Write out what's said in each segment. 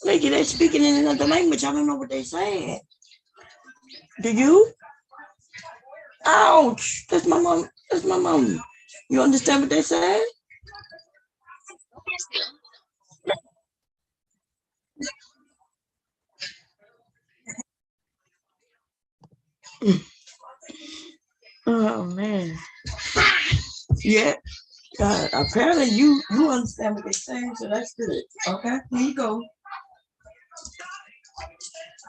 Like they're speaking in another language. I don't know what they're saying. Do you? Ouch! That's my mom. That's my mom. You understand what they said? Oh man. Yeah. Apparently you understand what they're saying, so that's good. Okay, here you go.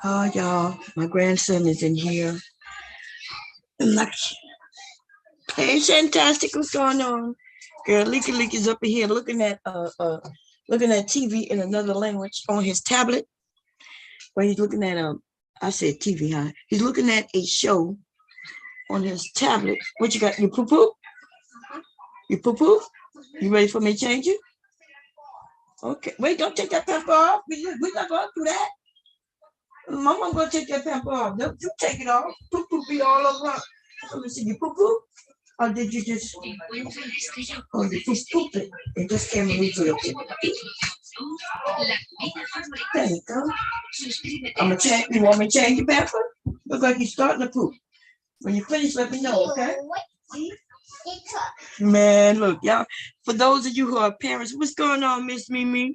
Oh y'all, my grandson is in here. I'm like, hey, fantastic, what's going on? Girl, Leaky Leak is up in here looking at TV in another language on his tablet. Where he's looking at I said TV, huh? He's looking at a show on his tablet. What you got? You poo poo? You poo poo? You ready for me to change it? Okay. Wait, don't take that pamper off. We're not going to do that. Mama, I'm going to take that pamper off. Don't you take it off. Poo poo be all over. Let me see. You poo poo? Or did you just? Oh, you just poop it. It just came into your poo. There you go. I'm gonna change. You want me to change your pamper? Look like you're starting to poop. When you finish, let me know, okay? Man, look, y'all. For those of you who are parents, what's going on, Miss Mimi?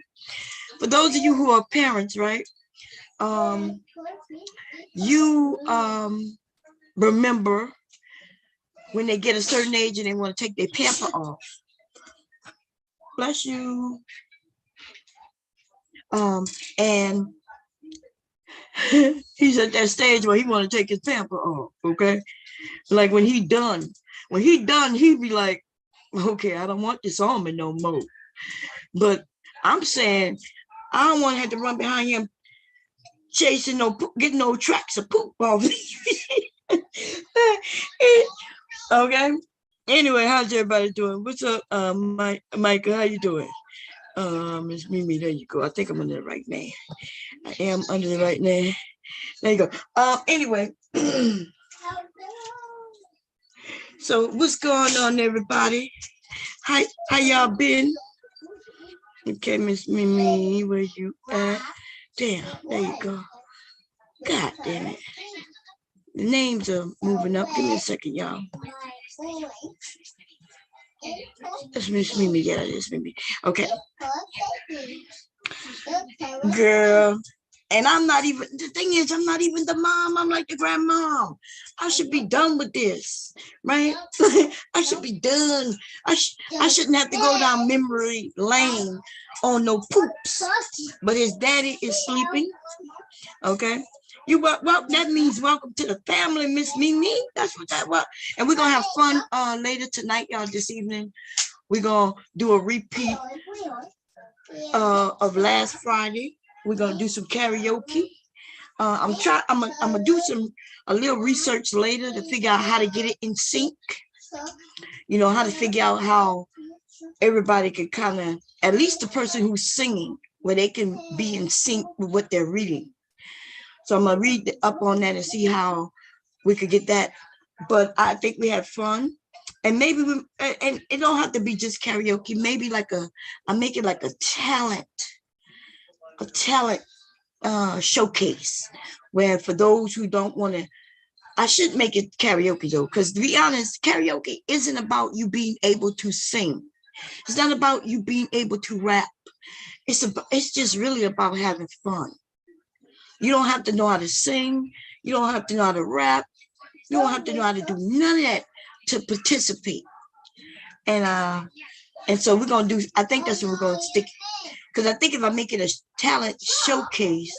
For those of you who are parents, right? You remember when they get a certain age and they want to take their pamper off. Bless you. And he's at that stage where he want to take his pamper off, okay? Like when he done, he be like, okay, I don't want this on me no more. But I'm saying I don't want to have to run behind him chasing no poop, getting no tracks of poop off. Okay. Anyway, how's everybody doing? What's up, Mike? How you doing? Miss Mimi, there you go. I think I'm under the right name. I am under the right name. There you go. Anyway. So what's going on, everybody? How y'all been? Okay, Miss Mimi, where you at? Damn, there you go. God damn it. The names are moving up. Give me a second, y'all. That's Miss Mimi. Yeah, that is Mimi. Okay. Girl. And I'm not even, the thing is, I'm not even the mom. I'm like the grandmom. I should be done with this, right? I should be done. I shouldn't have to go down memory lane on no poops. But his daddy is sleeping, okay? Well, that means welcome to the family, Miss Mimi. That's what that was. And we're going to have fun later tonight, y'all, this evening. We're going to do a repeat of last Friday. We're gonna do some karaoke. I'm gonna do a little research later to figure out how to get it in sync. You know, how to figure out how everybody can kind of, at least the person who's singing, where they can be in sync with what they're reading. So I'm gonna read up on that and see how we could get that. But I think we had fun. And maybe and it don't have to be just karaoke. Maybe I make it like a talent showcase, where for those who don't want to, I should make it karaoke though, because to be honest, karaoke isn't about you being able to sing. It's not about you being able to rap. It's just really about having fun. You don't have to know how to sing. You don't have to know how to rap. You don't have to know how to do none of that to participate. And so we're gonna do. I think that's what we're gonna stick. Because I think if I make it a talent showcase,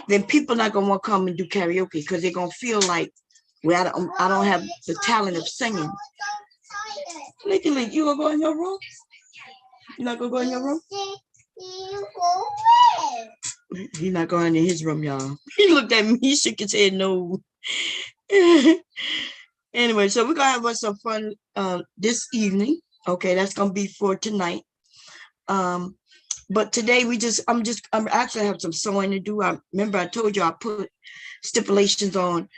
then people are not gonna want to come and do karaoke because they're gonna feel like, well, I don't have the talent of singing. Literally, you gonna go in your room? You not gonna go in your room? He's not going in his room, y'all. He looked at me. He shook his head no. Anyway, so we're gonna have some fun this evening. Okay, that's gonna be for tonight. But today I'm actually have some sewing to do. I remember I told you I put stipulations on,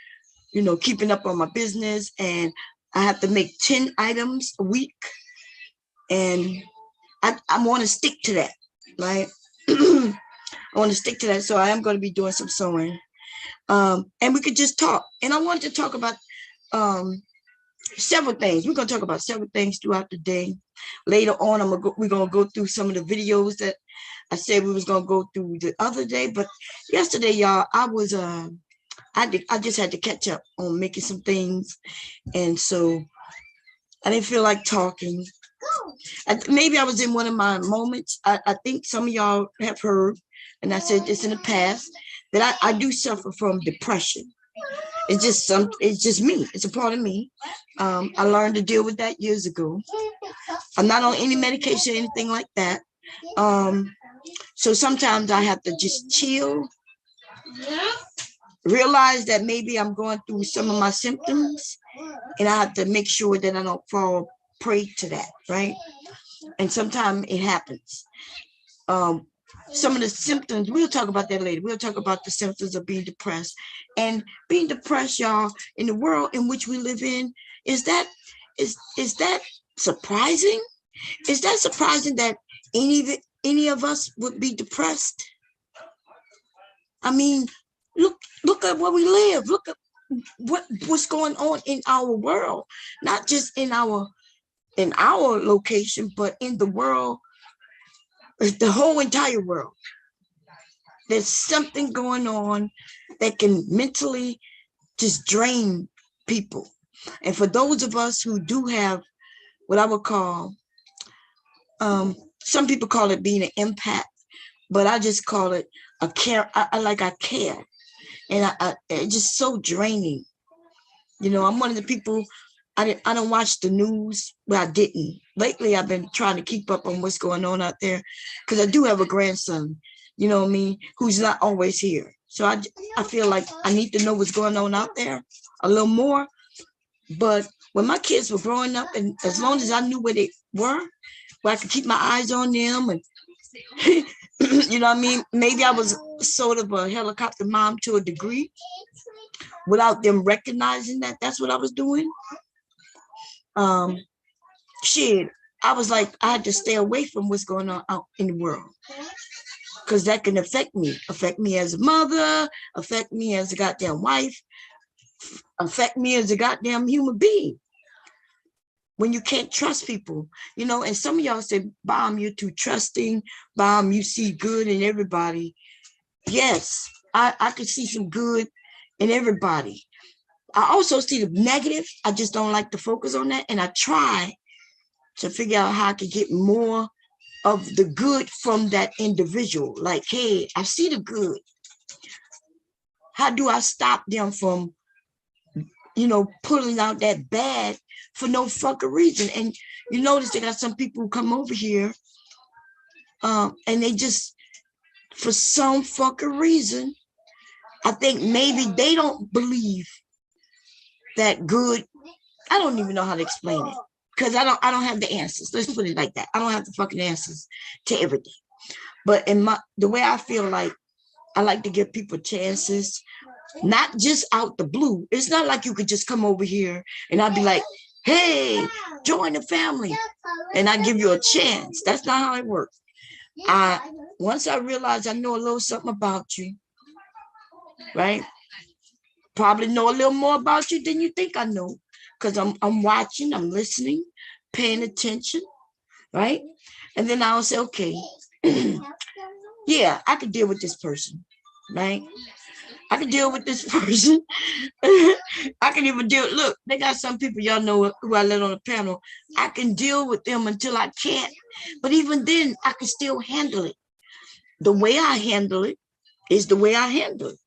you know, keeping up on my business, and I have to make 10 items a week, and I want to stick to that. right? I want to stick to that. So I am going to be doing some sewing. And we could just talk. And I wanted to talk about several things. We're going to talk about several things throughout the day. Later on, we're going to go through some of the videos that I said we was going to go through the other day. But yesterday, y'all, I just had to catch up on making some things. And so I didn't feel like talking. Maybe I was in one of my moments. I think some of y'all have heard, and I said this in the past, that I do suffer from depression. It's just me. It's a part of me. I learned to deal with that years ago. I'm not on any medication or anything like that. So sometimes I have to just chill, realize that maybe I'm going through some of my symptoms, and I have to make sure that I don't fall prey to that, right? And sometimes it happens. Some of the symptoms, we'll talk about that later. We'll talk about the symptoms of being depressed. And being depressed, y'all, in the world in which we live in, is that surprising? Is that surprising that any of us would be depressed? I mean, look at where we live. Look at what's going on in our world, not just in our location, but in the world, the whole entire world. There's something going on that can mentally just drain people. And for those of us who do have what I would call, some people call it being an empath, but I just call it a care. I care. And it's just so draining. You know, I'm one of the people, I don't watch the news. Well, I didn't. Lately, I've been trying to keep up on what's going on out there because I do have a grandson, you know what I mean, who's not always here. So I feel like I need to know what's going on out there a little more. But when my kids were growing up, and as long as I knew where they were, where I could keep my eyes on them, and you know what I mean, maybe I was sort of a helicopter mom to a degree without them recognizing that that's what I was doing. Shit, I was like, I had to stay away from what's going on out in the world because that can affect me as a mother, affect me as a goddamn wife, affect me as a goddamn human being. When you can't trust people, you know, and some of y'all say, Bomb, you're too trusting. Bomb, you see good in everybody. Yes, I can see some good in everybody. I also see the negative. I just don't like to focus on that. And I try to figure out how I can get more of the good from that individual. Like, hey, I see the good. How do I stop them from, you know, pulling out that bad for no fucking reason? And you notice they got some people who come over here and they just, for some fucking reason, I think maybe they don't believe that good. I don't even know how to explain it because I don't have the answers. Let's put it like that. I don't have the fucking answers to everything. But in the way I feel like I like to give people chances, not just out the blue. It's not like you could just come over here and I'd be like, hey, join the family. And I give you a chance. That's not how it works. Once I realize I know a little something about you, right? Probably know a little more about you than you think I know. Because I'm watching, I'm listening, paying attention, right? And then I'll say, okay, yeah, I could deal with this person, right? I can deal with this person. I can even deal. Look, they got some people y'all know who I let on the panel. I can deal with them until I can't. But even then, I can still handle it. The way I handle it is the way I handle it,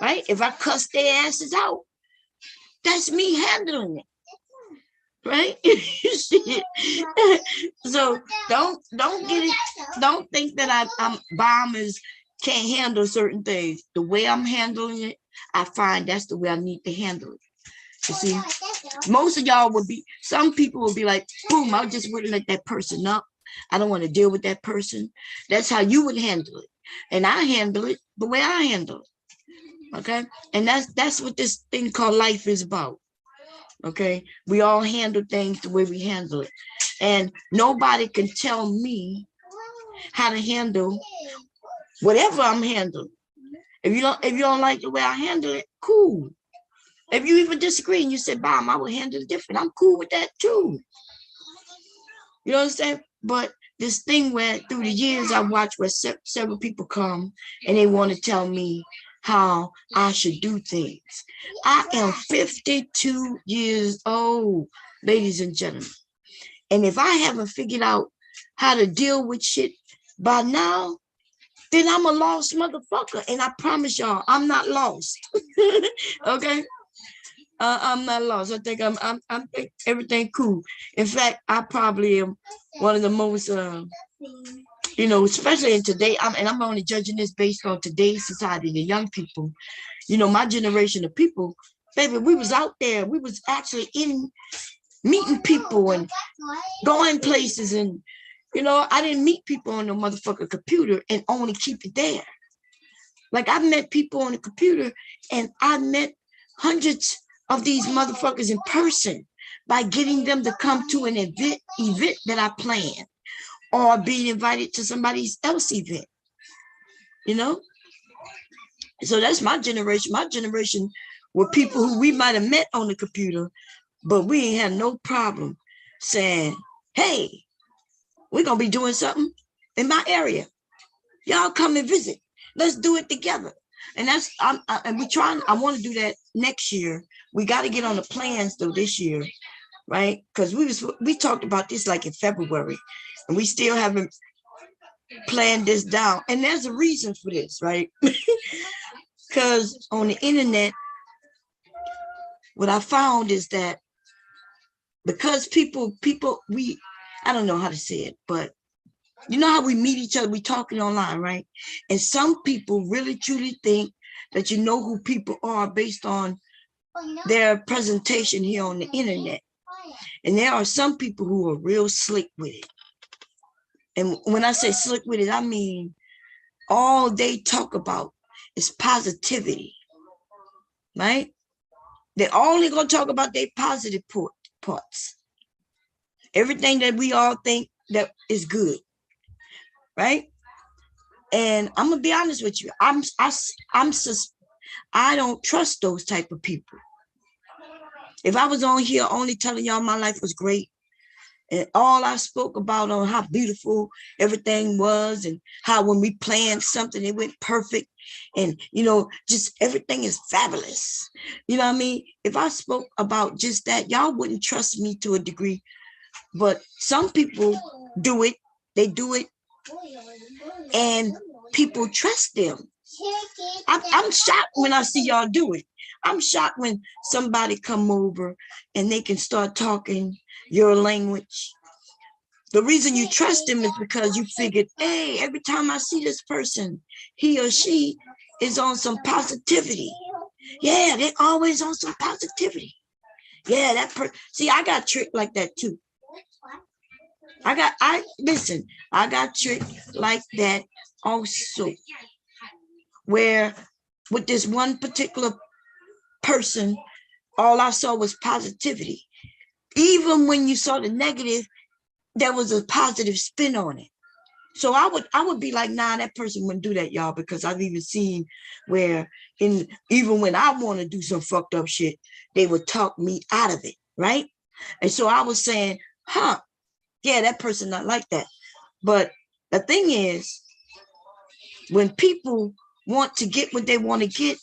right? If I cuss their asses out, that's me handling it, right? So don't get it. Don't think that I'm bombers can't handle certain things. The way I'm handling it, I find that's the way I need to handle it. You see, most of y'all would be, some people would be like, boom, I just wouldn't let that person up. I don't want to deal with that person. That's how you would handle it. And I handle it the way I handle it. Okay. And that's what this thing called life is about. Okay. We all handle things the way we handle it. And nobody can tell me how to handle whatever I'm handling. If you don't like the way I handle it, cool. If you even disagree and you say, Bob, I will handle it different, I'm cool with that too. You understand? But this thing where through the years I watched where several people come and they want to tell me how I should do things. I am 52 years old, ladies and gentlemen. And if I haven't figured out how to deal with shit by now, then I'm a lost motherfucker. And I promise y'all, I'm not lost. Okay? I'm not lost. I think I'm everything cool. In fact, I probably am one of the most especially in today, I'm only judging this based on today's society, the young people. My generation of people, baby, we was out there. We was actually in meeting people and going places. And, I didn't meet people on the motherfucking computer and only keep it there. Like, I met people on the computer and I met hundreds of these motherfuckers in person by getting them to come to an event that I planned or being invited to somebody else's event, So that's my generation. My generation were people who we might have met on the computer, but we ain't had no problem saying, hey, we're going to be doing something in my area. Y'all come and visit. Let's do it together. And I want to do that next year. We got to get on the plans though this year, right? Because we talked about this like in February, and we still haven't planned this down. And there's a reason for this, right? Because on the internet, what I found is that because people, I don't know how to say it, but you know how we meet each other, we talking online, right? And some people really truly think that you know who people are based on their presentation here on the internet. And there are some people who are real slick with it. And when I say slick with it, I mean all they talk about is positivity, right? They're only going to talk about their positive parts. Everything that we all think that is good, right? And I'm gonna be honest with you. I don't trust those type of people. If I was on here only telling y'all my life was great, and all I spoke about on how beautiful everything was, and how when we planned something, it went perfect, and just everything is fabulous. You know what I mean? If I spoke about just that, y'all wouldn't trust me to a degree. But some people do it. They do it, and people trust them. I'm shocked when I see y'all do it. I'm shocked when somebody come over and they can start talking your language. The reason you trust them is because you figured, hey, every time I see this person, he or she is on some positivity. Yeah, they're always on some positivity. Yeah, see, I got tricked like that too. I got tricked like that also, where with this one particular person, all I saw was positivity. Even when you saw the negative, there was a positive spin on it. So I would be like, nah, that person wouldn't do that, y'all, because I've even seen where even when I want to do some fucked up shit, they would talk me out of it, right? And so I was saying, yeah, that person not like that. But the thing is, when people want to get what they want to get,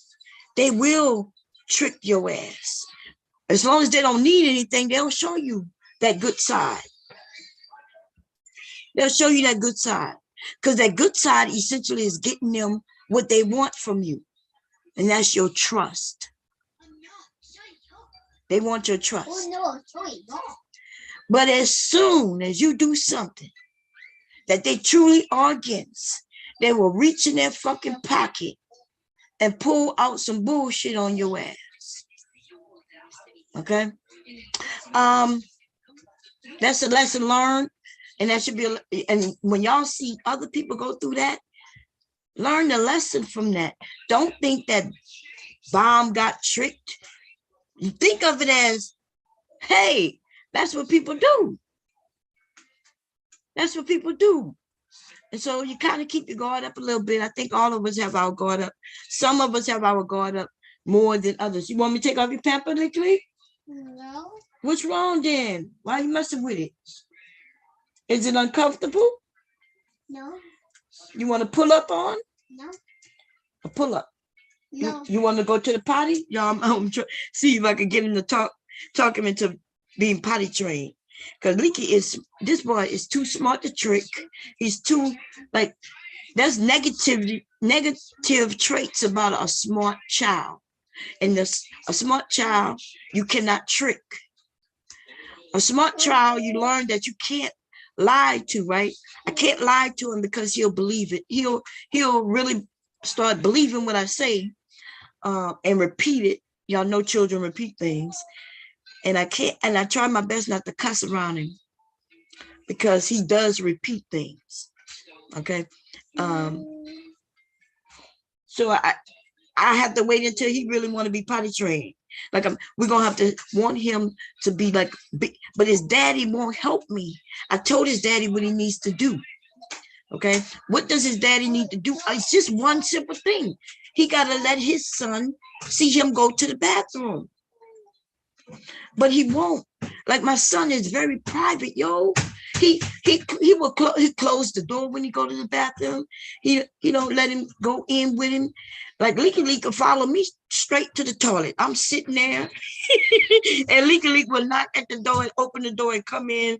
they will trick your ass. As long as they don't need anything, they'll show you that good side. They'll show you that good side. Because that good side essentially is getting them what they want from you. And that's your trust. They want your trust. But as soon as you do something that they truly are against, they will reach in their fucking pocket and pull out some bullshit on your ass. Okay? That's a lesson learned. And that should be, and when y'all see other people go through that, learn the lesson from that. Don't think that Bomb got tricked. You think of it as, hey, that's what people do. That's what people do. And so you kind of keep your guard up a little bit. I think all of us have our guard up. Some of us have our guard up more than others. You want me to take off your pamper, Lickly? No. What's wrong then? Why are you messing with it? Is it uncomfortable? No. You want to pull up on? No. A pull up? No. You want to go to the potty? Y'all, I'm see if I can get him to talk him into being potty trained. Because Leaky this boy is too smart to trick. He's too, like, there's negative traits about a smart child. And a smart child, you cannot trick. A smart child, you learn that you can't lie to, right? I can't lie to him because he'll believe it. He'll really start believing what I say and repeat it. Y'all know children repeat things. And I try my best not to cuss around him because he does repeat things. Okay. So I have to wait until he really want to be potty trained. Like we're gonna have to want him to be like, but his daddy won't help me. I told his daddy what he needs to do. Okay, what does his daddy need to do? It's just one simple thing. He gotta let his son see him go to the bathroom. But he won't. Like my son is very private, yo. He will close the door when he go to the bathroom. He don't let him go in with him. Like Leaky could follow me straight to the toilet. I'm sitting there, and Leaky will knock at the door and open the door and come in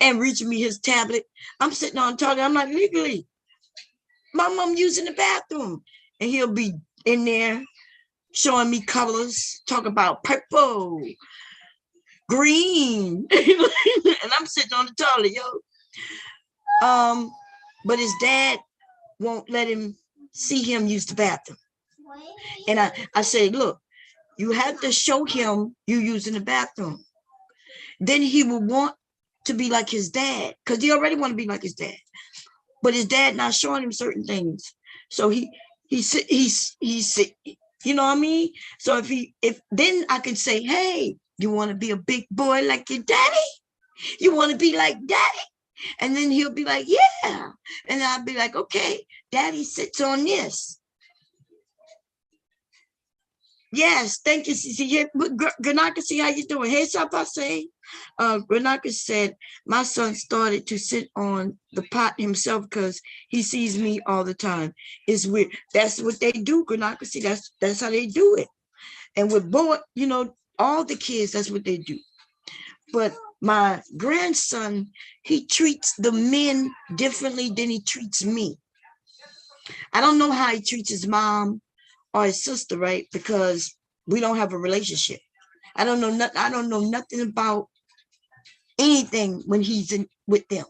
and reach me his tablet. I'm sitting on the toilet. I'm like, Leaky, my mom using the bathroom, and he'll be in there showing me colors, talk about purple, green, and I'm sitting on the toilet, yo. But his dad won't let him see him use the bathroom. And I say, look, you have to show him you using the bathroom. Then he will want to be like his dad, because he already want to be like his dad. But his dad not showing him certain things. So he's you know what I mean? So if then I can say, hey, you want to be a big boy like your daddy? You want to be like daddy? And then he'll be like, yeah. And I'll be like, okay, daddy sits on this. Yes, thank you, Cece. Granaka, see how you doing? Hey, Sapase. Granaka said, my son started to sit on the pot himself because he sees me all the time. It's weird. That's what they do, Granaka. See, that's how they do it. And with boy, you know, all the kids, that's what they do. But my grandson, he treats the men differently than he treats me. I don't know how he treats his mom or his sister, right? Because we don't have a relationship. I don't know nothing about anything when he's in with them.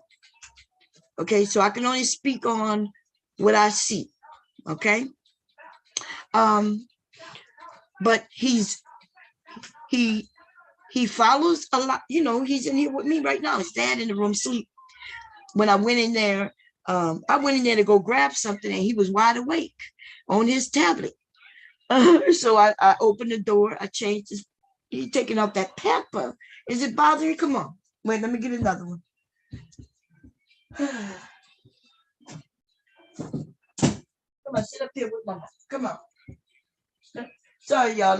Okay, so I can only speak on what I see. Okay. But he follows a lot, you know, he's in here with me right now. His dad in the room sleep. When I went in there, to go grab something and he was wide awake on his tablet. So I opened the door, I changed his, he's taking off that pamper. Is it bothering you? Come on. Wait, let me get another one. Come on, sit up here with mama. Come on. Sorry, y'all.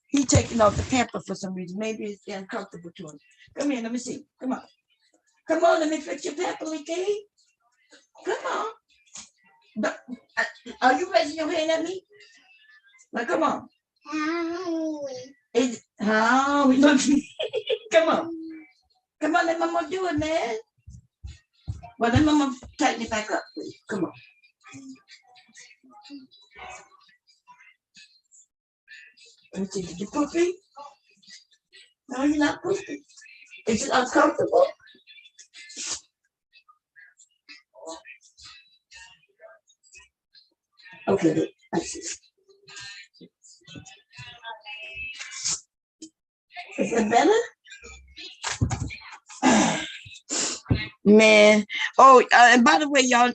He taking off the pamper for some reason. Maybe it's uncomfortable to him. Come here, let me see. Come on. Come on, let me fix your pamper, okay? Come on. Are you raising your hand at me? Now, come on. Look. Come on. Come on, let mama do it, man. Well, let mama tighten it back up, please. Come on. Let me see, did you poopy? No, you're not poopy. Is it uncomfortable? Okay, I see. Is it better? Man. Oh, and by the way, y'all,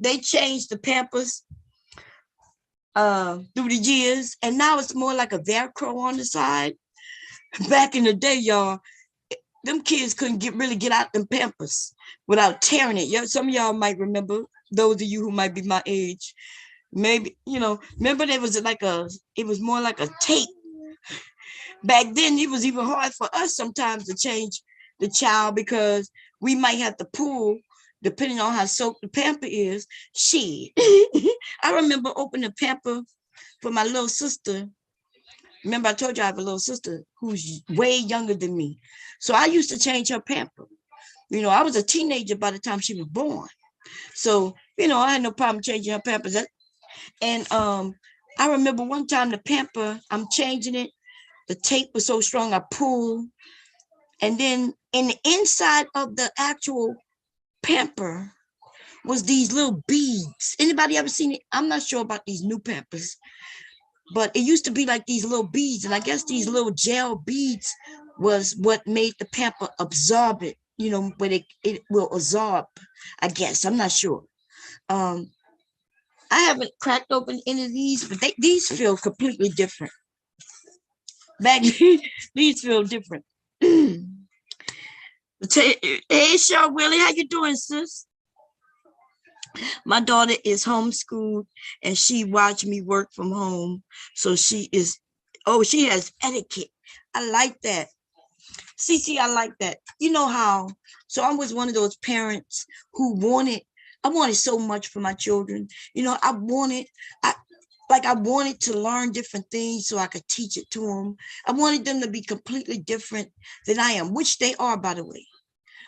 they changed the Pampers through the years, and now it's more like a Velcro on the side. Back in the day, y'all, them kids couldn't really get out them Pampers. without tearing it. Yeah, some of y'all might remember, those of you who might be my age, maybe, remember there was it was more like a tape. Back then, it was even hard for us sometimes to change the child because we might have to pull, depending on how soaked the pamper is. She, I remember opening the pamper for my little sister. Remember, I told you I have a little sister who's way younger than me. So I used to change her pamper. I was a teenager by the time she was born. So, I had no problem changing her pampers. And I remember one time the pamper, I'm changing it. The tape was so strong, I pulled. And then in the inside of the actual pamper was these little beads. Anybody ever seen it? I'm not sure about these new pampers, but it used to be like these little beads. And I guess these little gel beads was what made the pamper absorb it, but it will absorb, I guess. I'm not sure. I haven't cracked open any of these, but these feel completely different. Back these feel different. Hey, Shaw Willie, how you doing, sis? My daughter is homeschooled and she watched me work from home. So she has etiquette. I like that. Cece, I like that. You know how? So I was one of those parents who I wanted so much for my children. I wanted to learn different things so I could teach it to them. I wanted them to be completely different than I am, which they are, by the way.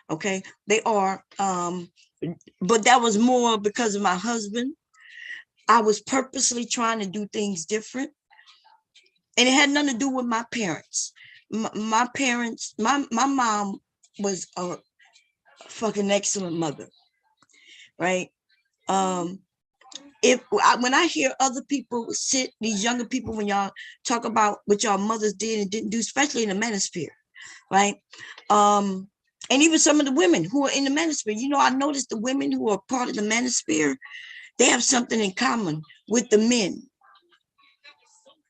Okay, they are. But that was more because of my husband. I was purposely trying to do things different. And it had nothing to do with my parents. My parents, my mom was a fucking excellent mother, right? When I hear other people these younger people, when y'all talk about what y'all mothers did and didn't do, especially in the manosphere, right? And even some of the women who are in the manosphere, I noticed the women who are part of the manosphere, they have something in common with the men.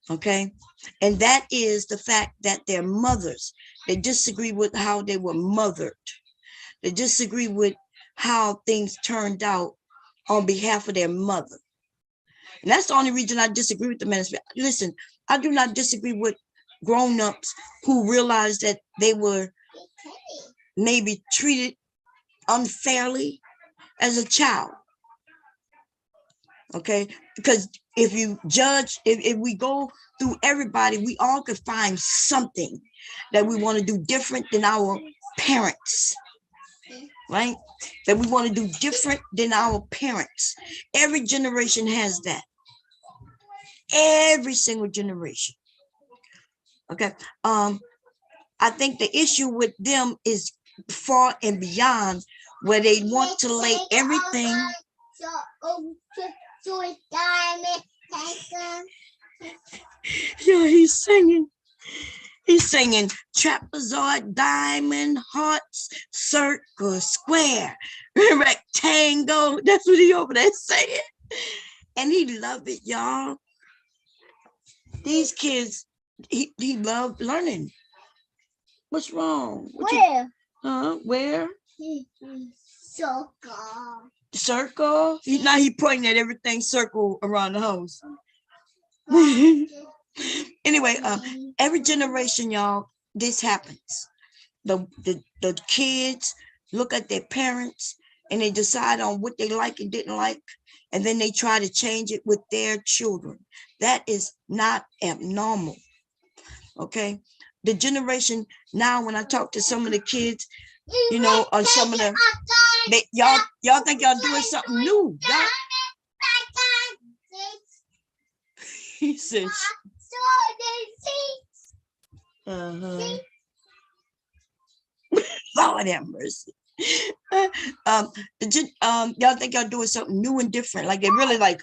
Okay. And that is the fact that they're mothers. They disagree with how they were mothered. They disagree with how things turned out on behalf of their mother. And that's the only reason I disagree with the manosphere. Listen, I do not disagree with grown-ups who realize that they were maybe treated unfairly as a child. Okay, because if you judge, if we go through everybody, we all could find something that we want to do different than our parents, right? That we want to do different than our parents. Every generation has that. Every single generation. Okay. I think the issue with them is far and beyond, where they want to lay everything. Yeah, he's singing trapezoid, diamond, hearts, circle, square, rectangle. That's what he over there saying. And he loved it, y'all. These kids, he loved learning. What's wrong? Where? Where? Circle. Circle? Now he pointing at everything circle around the house. Anyway, every generation, y'all, this happens. The kids look at their parents and they decide on what they like and didn't like, and then they try to change it with their children. That is not abnormal. Okay, the generation now, when I talk to some of the kids, on some of the y'all think y'all doing something new. He says, Lord have mercy. Y'all think y'all doing something new and different, like they really like,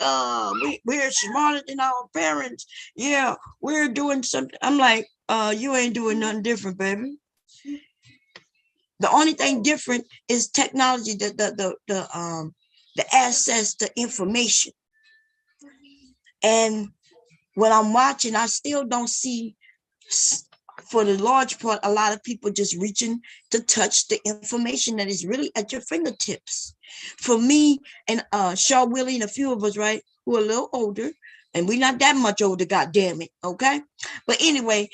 we're smarter than our parents. Yeah, we're doing something. I'm like, you ain't doing nothing different, baby. The only thing different is technology, the access to information. And when I'm watching, I still don't see for the large part, a lot of people just reaching to touch the information that is really at your fingertips. For me and Shaw Willie and a few of us, right, who are a little older, and we're not that much older, god damn it, okay? But anyway,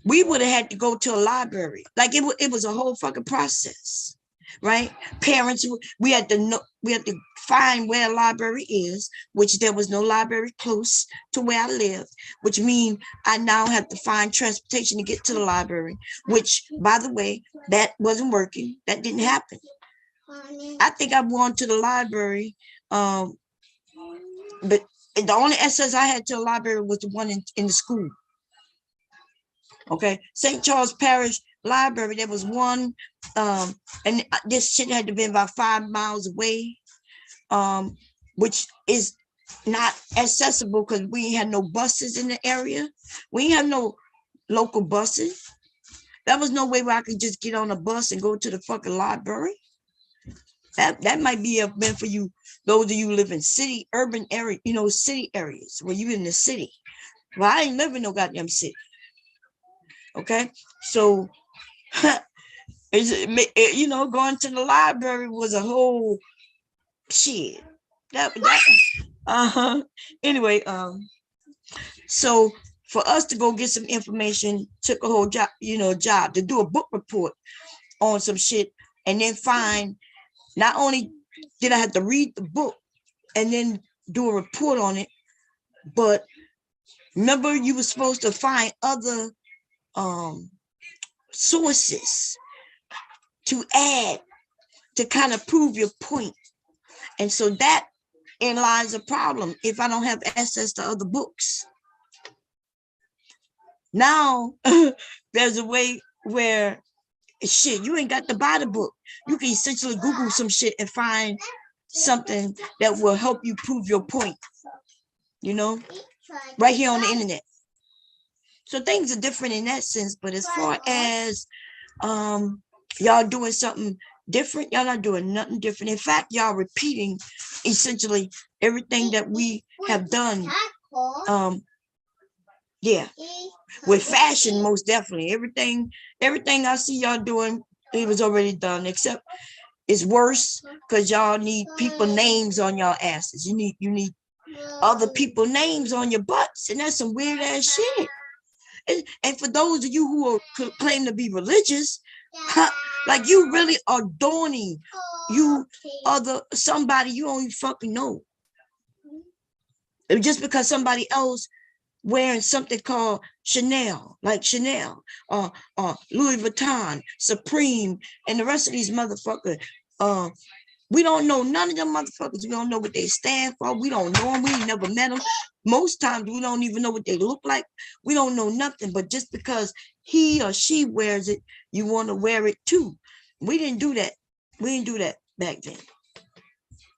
we would have had to go to a library. Like it was a whole fucking process, right? Parents, we had to know, we had to find where a library is, which there was no library close to where I live, which means I now have to find transportation to get to the library, which, by the way, that wasn't working. That didn't happen. I think I went to the library, but the only access I had to the library was the one in the school. Okay, St. Charles Parish Library, there was one, and this shit had to be about 5 miles away, which is not accessible because we ain't had no buses in the area. We ain't have no local buses. There was no way where I could just get on a bus and go to the fucking library. That might be a been for you, those of you who live in city, urban area, you know, city areas where you in the city. Well, I ain't live in no goddamn city. Okay, so you know, going to the library was a whole shit. That anyway, so for us to go get some information took a whole job, you know, job to do a book report on some shit, and then find, not only did I have to read the book and then do a report on it, but remember you were supposed to find other sources to add to kind of prove your point. And so that in lies a problem if I don't have access to other books. Now there's a way where shit, you ain't got to buy the book. You can essentially Google some shit and find something that will help you prove your point, you know, right here on the internet. So things are different in that sense, but as far as y'all doing something different, y'all not doing nothing different. In fact, y'all repeating essentially everything that we have done. Yeah, with fashion, most definitely. Everything I see y'all doing, it was already done, except it's worse because y'all need people names on y'all asses. You need other people names on your butts, and that's some weird ass shit. And for those of you who claim to be religious, like you really adorning you somebody you don't even fucking know. Just because somebody else wearing something called Chanel, like Chanel, Louis Vuitton, Supreme, and the rest of these motherfuckers. We don't know none of them motherfuckers. We don't know what they stand for. We don't know them. We ain't never met them. Most times we don't even know what they look like. We don't know nothing. But just because he or she wears it, you want to wear it too. We didn't do that. We didn't do that back then.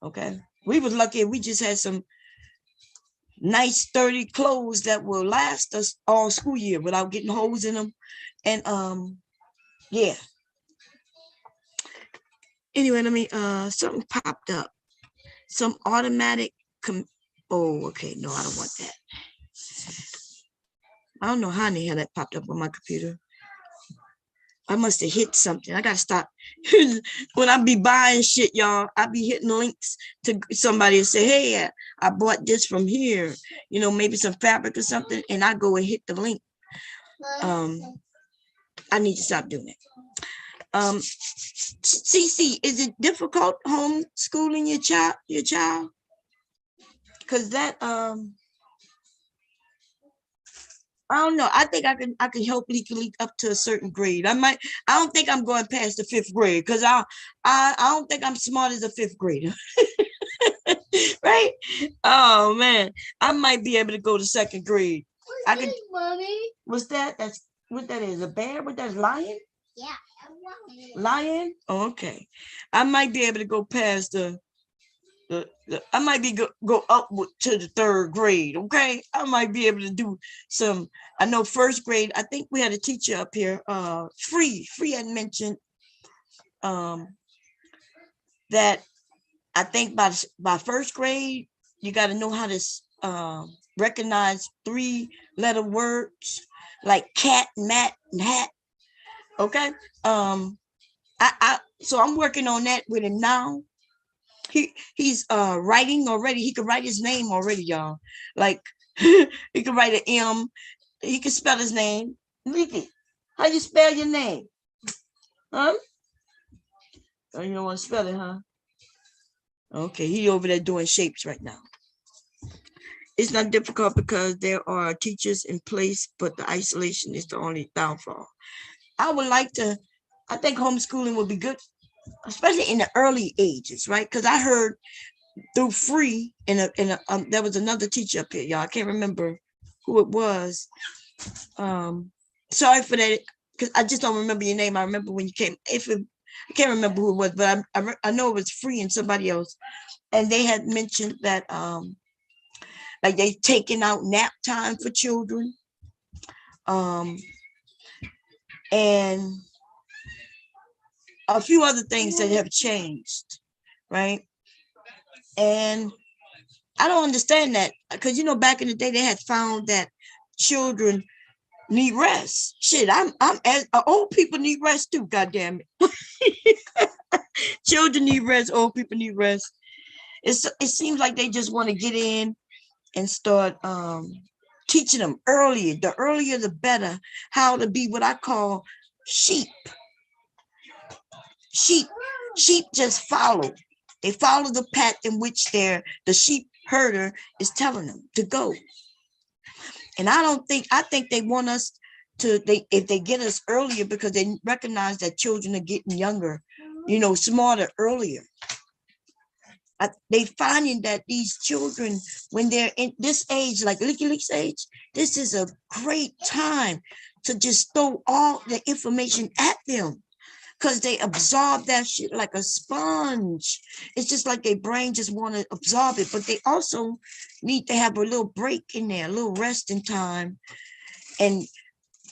Okay. We was lucky. We just had some nice sturdy clothes that will last us all school year without getting holes in them. And yeah. Anyway, let me something popped up. Some automatic oh, okay. No, I don't want that. I don't know how the hell that popped up on my computer. I must have hit something. I gotta stop. When I be buying shit, y'all, I be hitting links to somebody and say, hey, I bought this from here, you know, maybe some fabric or something, and I go and hit the link. I need to stop doing it. CC, is it difficult homeschooling your child? Because that I don't know. I think I can help leak up to a certain grade. I don't think I'm going past the 5th grade because I don't think I'm smart as a 5th grader. Right? Oh man, I might be able to go to 2nd grade. Mommy? What's that? That's what that is. A bear? What that's lion? Yeah. Lion? Oh, okay. I might be able to go past I might be go up to the 3rd grade. Okay, I might be able to do some. I know 1st grade. I think we had a teacher up here. Free had mentioned that I think by 1st grade you got to know how to recognize 3-letter words. like cat, mat, and hat. Okay. So I'm working on that with him now. He's writing already. He could write his name already, y'all. Like he could write an M. He can spell his name. Leaky, how you spell your name? Huh? Oh, you don't want to spell it, huh? Okay, he over there doing shapes right now. It's not difficult because there are teachers in place, but the isolation is the only downfall. I would like to, I think homeschooling would be good, especially in the early ages, right? Because I heard through free there was another teacher up here, y'all. I can't remember who it was. Sorry for that, because I just don't remember your name. I remember when you came. I can't remember who it was, but I know it was free and somebody else, and they had mentioned that like they taking out nap time for children, and a few other things that have changed, right? And I don't understand that, because back in the day they had found that children need rest. Shit, I'm as old people need rest too. God damn it, children need rest. Old people need rest. It seems like they just want to get in and start teaching them earlier. The earlier, the better. How to be what I call sheep. Sheep just follow. They follow the path in which the sheep herder is telling them to go. And I think they want us to, if they get us earlier, because they recognize that children are getting younger, smarter earlier. They finding that these children, when they're in this age, like Licky Lick's age, this is a great time to just throw all the information at them, because they absorb that shit like a sponge. It's just like their brain just want to absorb it, but they also need to have a little break in there, a little resting time. And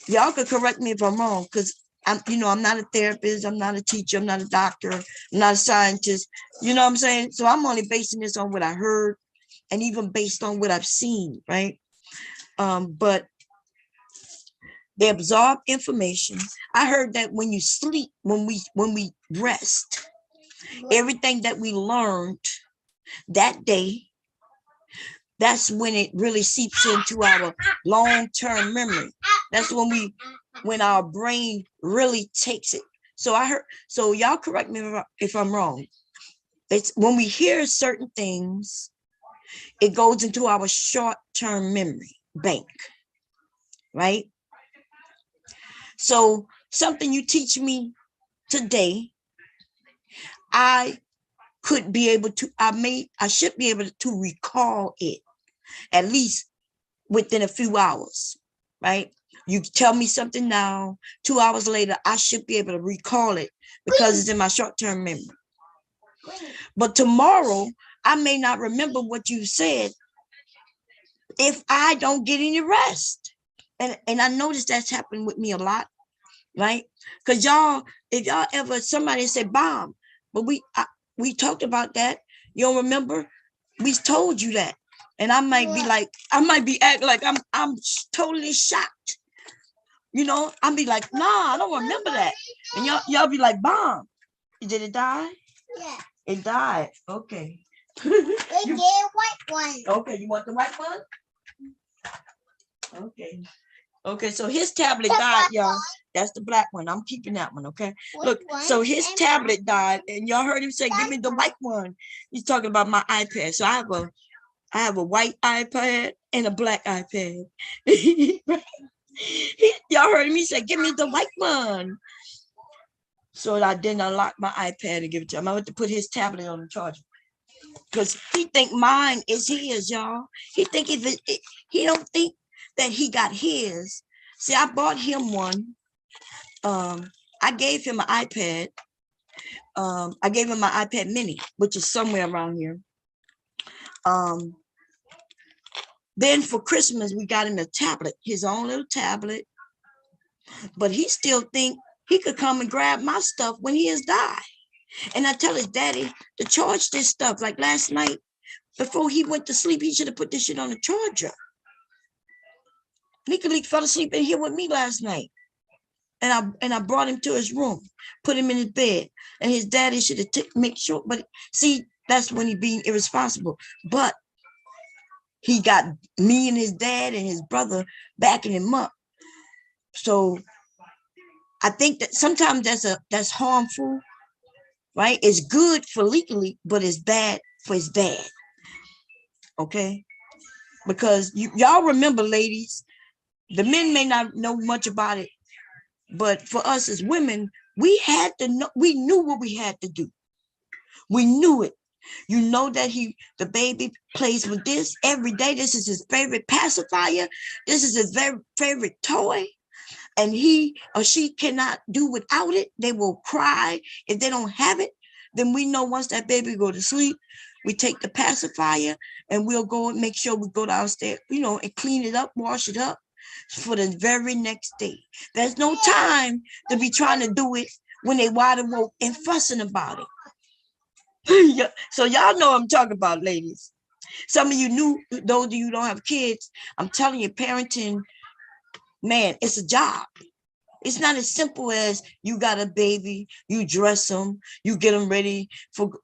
y'all could correct me if I'm wrong, because I'm not a therapist, I'm not a teacher, I'm not a doctor, I'm not a scientist. You know what I'm saying? So I'm only basing this on what I heard, and even based on what I've seen, right? But they absorb information. I heard that when you sleep, when we rest, everything that we learned that day, that's when it really seeps into our long-term memory. That's when our brain really takes it. So y'all correct me if I'm wrong. It's when we hear certain things, it goes into our short-term memory bank, right? So something you teach me today, I should be able to recall it at least within a few hours, right? You tell me something now, 2 hours later, I should be able to recall it because it's in my short-term memory. But tomorrow, I may not remember what you said if I don't get any rest. And I noticed that's happened with me a lot, right? Because if y'all ever, somebody said bomb, but we talked about that. You don't remember? We told you that. And I might be acting like I'm totally shocked. I'll be like, nah, I don't remember that. And y'all be like, bomb. Did it die? Yeah. It died. Okay. It did white one. Okay, you want the white one? Okay. Okay, so his tablet died, y'all. That's the black one. I'm keeping that one, okay? Look, so his tablet died, and y'all heard him say, give me the white one. He's talking about my iPad. So I have a white iPad and a black iPad. Y'all heard me say, give me the white one. So I didn't unlock my iPad and give it to him. I had to put his tablet on the charger, because he think mine is his, y'all. He think he don't think that he got his. See, I bought him one. I gave him an iPad. I gave him my iPad mini, which is somewhere around here. Then for Christmas, we got him a tablet, his own little tablet. But he still think he could come and grab my stuff when he has died. And I tell his daddy to charge this stuff. Like last night, before he went to sleep, he should have put this shit on the charger. Leak fell asleep in here with me last night. And I brought him to his room, put him in his bed, and his daddy should have make sure. But see, that's when he being irresponsible. But he got me and his dad and his brother backing him up. So I think that sometimes that's harmful, right? It's good for legally, but it's bad for his dad. Okay, because y'all remember, ladies, the men may not know much about it, but for us as women, we had to know, we knew what we had to do. We knew it. You know that the baby plays with this every day. This is his favorite pacifier. This is his very favorite toy. And he or she cannot do without it. They will cry if they don't have it. Then we know once that baby go to sleep, we take the pacifier and we'll go and make sure we go downstairs, and clean it up, wash it up for the very next day. There's no time to be trying to do it when they wide awake and fussing about it. So y'all know what I'm talking about, ladies. Some of you knew, those of you who don't have kids, I'm telling you, parenting, man, it's a job. It's not as simple as you got a baby, you dress them, you get them ready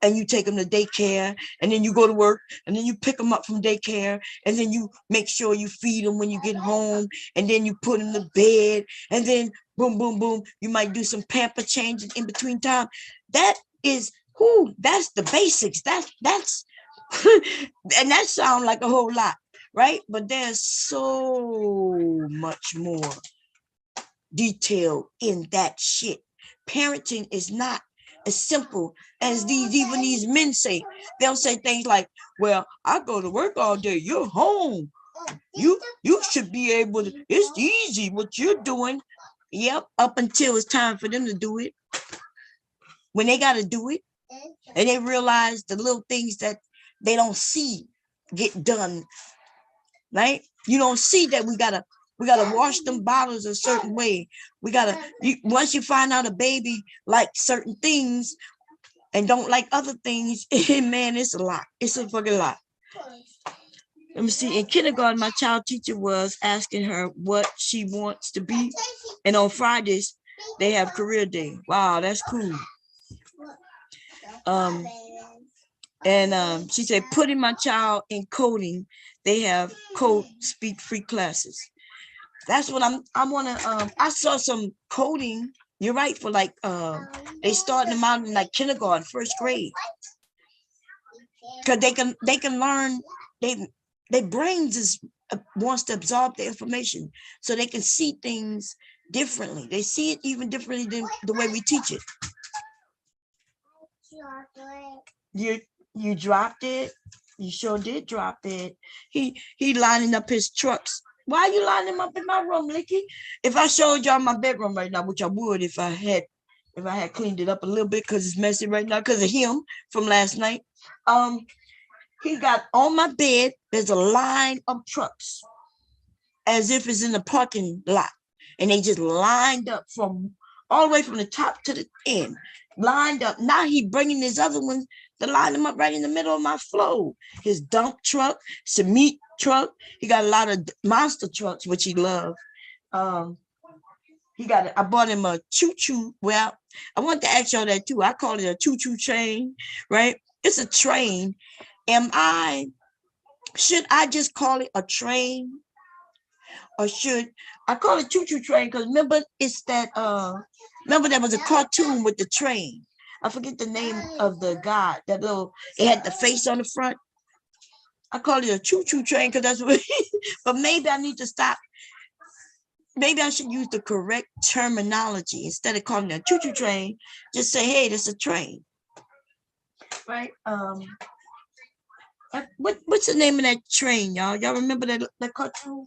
and you take them to daycare, and then you go to work, and then you pick them up from daycare, and then you make sure you feed them when you get home, and then you put them to bed, and then boom, boom, boom, you might do some pamper changes in between time. That's the basics. That's and that sounds like a whole lot, right? But there's so much more detail in that shit. Parenting is not as simple as these men say. They'll say things like, well, I go to work all day, you're home, you should be able to, it's easy what you're doing. Yep, up until it's time for them to do it. When they got to do it and they realize the little things that they don't see get done, right? You don't see that we gotta wash them bottles a certain way. Once you find out a baby like certain things and don't like other things, man, it's a lot. It's a fucking lot. Let me see. In kindergarten, my child teacher was asking her what she wants to be. And on Fridays, they have career day. Wow, that's cool. And she said, putting my child in coding, they have code speak free classes. That's what I saw some coding. You're right, for like they starting them out in like kindergarten, first grade. Because they can learn, their brains wants to absorb the information so they can see things differently. They see it even differently than the way we teach it. You dropped it. You sure did drop it. He lining up his trucks. Why are you lining them up in my room, Licky? If I showed y'all my bedroom right now, which I would if I had cleaned it up a little bit, because it's messy right now because of him from last night. He got on my bed, there's a line of trucks as if it's in the parking lot, and they just lined up from all the way from the top to the end, lined up. Now he bringing his other ones to line them up right in the middle of my floor. His dump truck, some meat truck. He got a lot of monster trucks, which he loves. I bought him a choo-choo. Well, I want to ask y'all that too. I call it a choo-choo train, right? It's a train. Should I just call it a train? Or should I call it choo-choo train? Because remember, remember there was a cartoon with the train. I forget the name of the guy. It had the face on the front. I call it a choo-choo train because that's what. But maybe I need to stop. Maybe I should use the correct terminology instead of calling it a choo-choo train. Just say, hey, this is a train, right? What's the name of that train, y'all? Y'all remember that cartoon?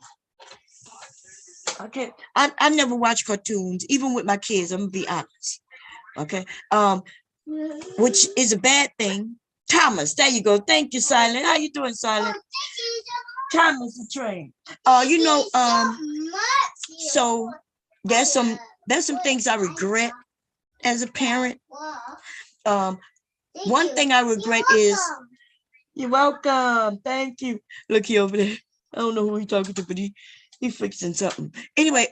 Okay, I never watch cartoons, even with my kids. I'm gonna be honest. Okay, which is a bad thing. Thomas, there you go. Thank you, Silent. How you doing, Silent? Thomas the train. So there's some things I regret as a parent. One thing I regret is. You're welcome. Thank you. Look, he over there. I don't know who he's talking to, but He's fixing something. Anyway,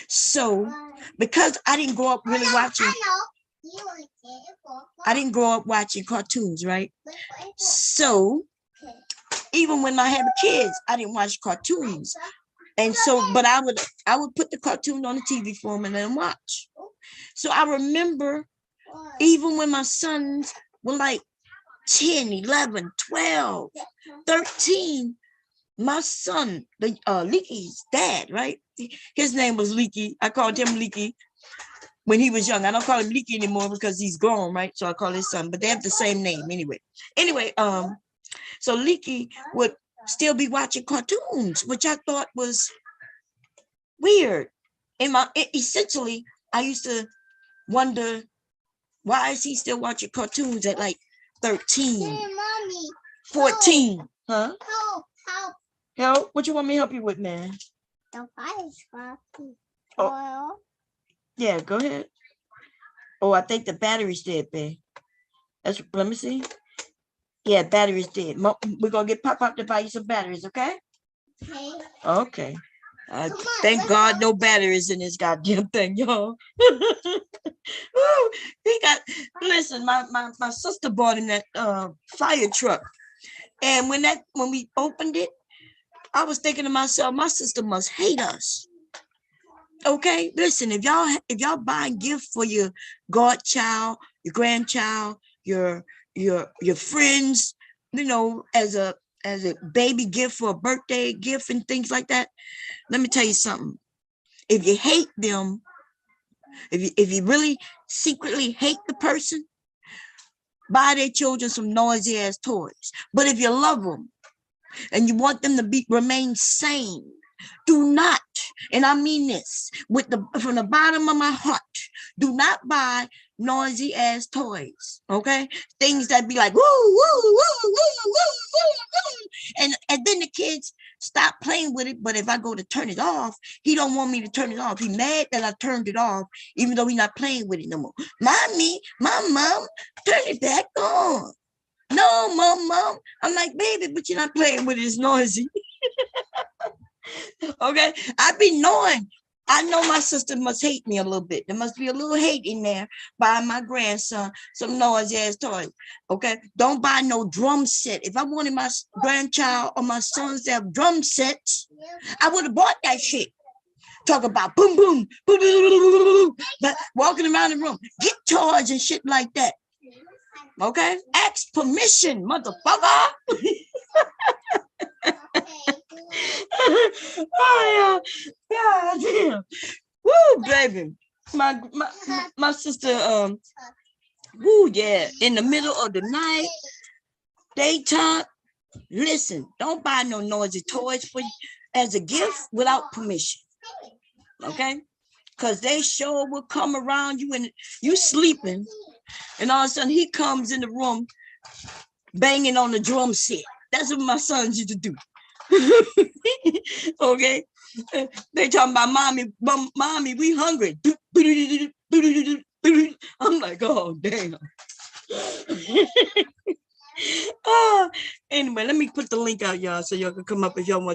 so because I didn't grow up really watching, I didn't grow up watching cartoons, right? So even when I had kids, I didn't watch cartoons. And so, but I would put the cartoon on the TV for them and then watch. So I remember even when my sons were like 10, 11, 12, 13, my son, Leaky's dad, right? His name was Leaky. I called him Leaky when he was young. I don't call him Leaky anymore because he's grown, right? So I call his son, but they have the same name anyway. Anyway, so Leaky would still be watching cartoons, which I thought was weird. Essentially, I used to wonder, why is he still watching cartoons at like 13, Hey, Mommy, 14? Huh? help. Help? What you want me to help you with, man? The fire's rocky. Oh. Yeah, go ahead. Oh, I think the battery's dead, babe. Let me see. Yeah, battery's dead. We're gonna get Pop to buy you some batteries, okay? Okay. Okay. on, Thank God go. no batteries in this goddamn thing, y'all. Listen, my sister bought in that fire truck. And when we opened it, I was thinking to myself, my sister must hate us. Okay, listen, if y'all buying gifts for your godchild, your grandchild, your friends, you know, as a baby gift for a birthday gift and things like that, let me tell you something. If you hate them, if you really secretly hate the person, buy their children some noisy ass toys. But if you love them and you want them to remain sane, do not, and I mean this from the bottom of my heart, do not buy noisy ass toys, okay? Things that be like woo woo woo woo woo woo, and then the kids stop playing with it. But if I go to turn it off, he don't want me to turn it off. He mad that I turned it off, even though he's not playing with it no more. Mommy, my mom, turn it back on. No, mom. I'm like, baby, but you're not playing with it. It's noisy. Okay, I know my sister must hate me a little bit. There must be a little hate in there by my grandson, some noisy ass toys. Okay, don't buy no drum set. If I wanted my grandchild or my sons to have drum sets, I would have bought that shit. Talk about boom, boom, boom, boom, boom, boom, boom, walking around the room, guitars and shit like that. Okay, ask permission, motherfucker. Oh yeah, damn. Woo, baby. My sister, woo, yeah, in the middle of the night, daytime. Listen, don't buy no noisy toys for as a gift without permission. Okay? Because they sure will come around you and you sleeping, and all of a sudden he comes in the room banging on the drum set. That's what my sons used to do. Okay, they talking about mommy, we hungry. I'm like, oh damn. Anyway, let me put the link out, y'all, so y'all can come up if y'all want.